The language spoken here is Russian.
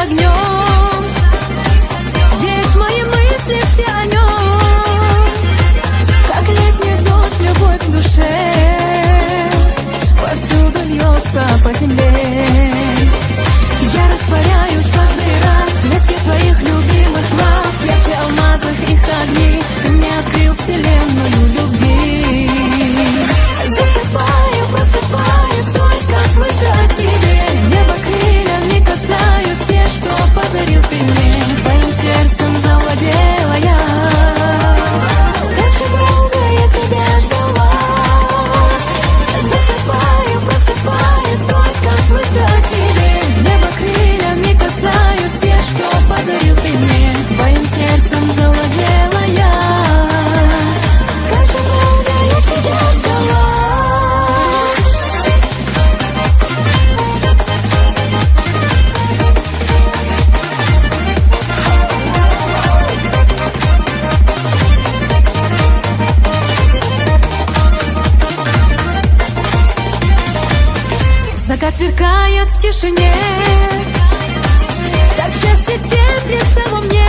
огнем. Ведь мои мысли все о нем, как летний дождь, любовь в душе повсюду льется по земле. Я растворяюсь каждый раз в блеске твоих любимых глаз, ярче алмазов их огней. Ты мне открыл вселенную любви. Засыпаю, просыпаюсь только с мыслью о тебе. Небо крыльями касаюсь, те, что подарил ты мне. Твоим сердцем завладела я. Как же долго я тебя ждала. Засыпаю, просыпаюсь только с мыслью о тебе. Небо крыльями касаюсь, те, что подарил ты мне. Твоим сердцем завладела я. Как же долго я тебя ждала. Закат сверкает в тишине, так счастье теплится во мне.